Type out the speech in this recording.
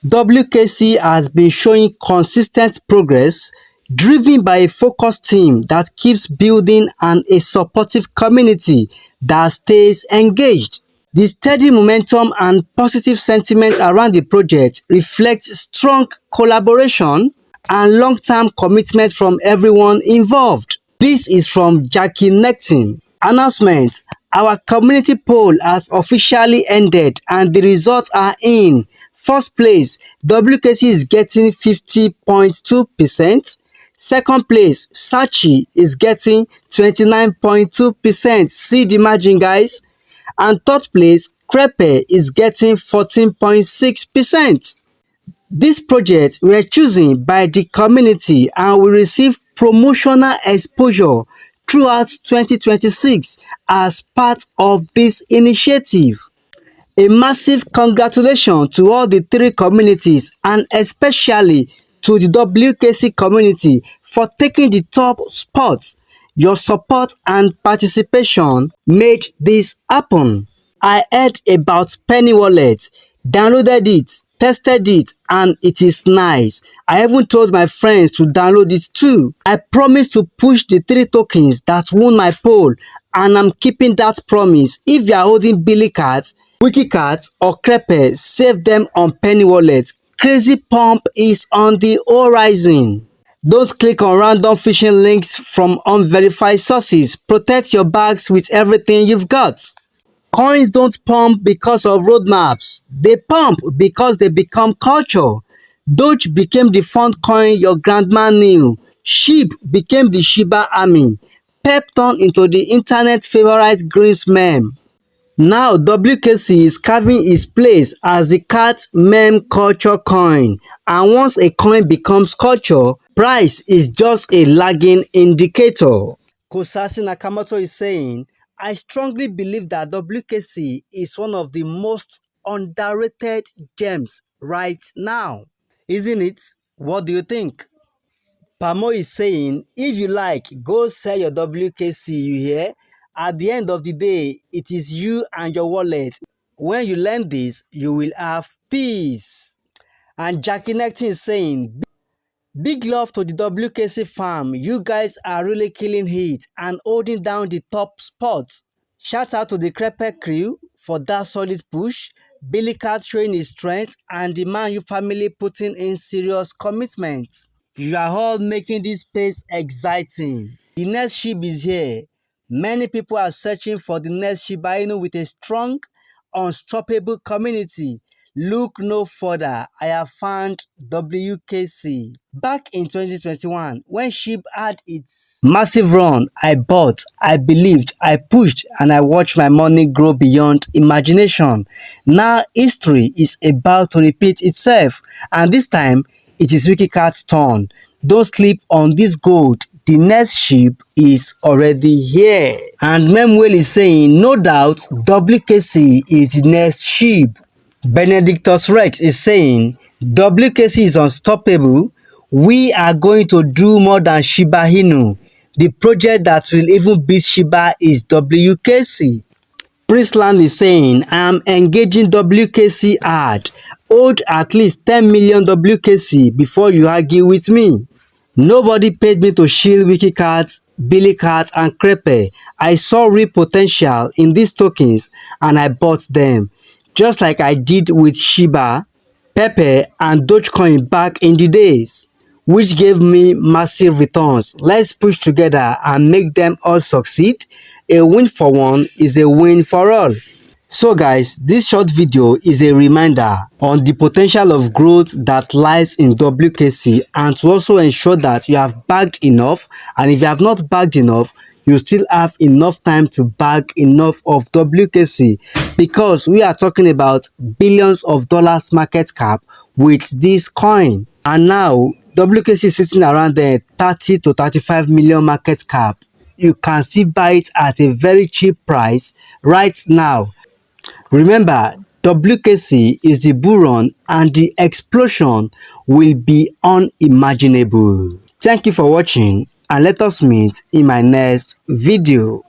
WKC has been showing consistent progress, driven by a focused team that keeps building and a supportive community that stays engaged. The steady momentum and positive sentiment around the project reflects strong collaboration and long-term commitment from everyone involved. This is from Jackie Nectin. Announcement: our community poll has officially ended and the results are in. First place, WKC is getting 50.2%. Second place, Sachi is getting 29.2%. See the margin, guys. And third place, Crepe is getting 14.6%. This project were chosen by the community and will receive promotional exposure throughout 2026 as part of this initiative. A massive congratulations to all the three communities and especially to the WKC community for taking the top spot. Your support and participation made this happen. I heard about Penny Wallet, downloaded it, tested it, and it is nice. I even told my friends to download it too. I promised to push the 3 tokens that won my poll, and I'm keeping that promise. If you are holding Wikicat, or Crepe, save them on Penny Wallet. Crazy pump is on the horizon. Don't click on random phishing links from unverified sources. Protect your bags with everything you've got. Coins don't pump because of roadmaps. They pump because they become culture. Doge became the font coin your grandma knew. SHIB became the Shiba Army. Pep turned into the internet favorite Greens meme. Now WKC is carving its place as the cat meme culture coin, and once a coin becomes culture, price is just a lagging indicator. Kosasi Nakamoto is saying, I strongly believe that WKC is one of the most underrated gems right now. Isn't it? What do you think? Pamo is saying, if you like, go sell your WKC, you hear? At the end of the day, it is you and your wallet. When you learn this, you will have peace. And Jackie Nectin is saying, big love to the WKC fam. You guys are really killing it and holding down the top spots. Shout out to the Crepe crew for that solid push. Billy Cat showing his strength and the Man U family putting in serious commitment. You are all making this space exciting. The next SHIB is here. Many people are searching for the next Shiba Inu with a strong, unstoppable community. Look no further, I have found WKC. Back in 2021, when SHIB had its massive run, I bought, I believed, I pushed, and I watched my money grow beyond imagination. Now history is about to repeat itself, and this time, it is Wikicat's turn. Don't sleep on this gold. The next SHIB is already here. And Memwell is saying, no doubt, WKC is the next SHIB. Benedictus Rex is saying, WKC is unstoppable. We are going to do more than Shiba Inu. The project that will even beat Shiba is WKC. Priestland is saying, I am engaging WKC hard. Hold at least 10 million WKC before you argue with me. Nobody paid me to shield Wikicat, Billycat, and Crepe. I saw real potential in these tokens and I bought them. Just like I did with Shiba, Pepe, and Dogecoin back in the days, which gave me massive returns. Let's push together and make them all succeed. A win for one is a win for all. So guys, this short video is a reminder on the potential of growth that lies in WKC, and to also ensure that you have bagged enough, and if you have not bagged enough, you still have enough time to bag enough of WKC, because we are talking about billions of dollars market cap with this coin. And now WKC is sitting around the 30 to 35 million market cap. You can still buy it at a very cheap price right now. Remember, WKC is the bull run and the explosion will be unimaginable. Thank you for watching and let us meet in my next video.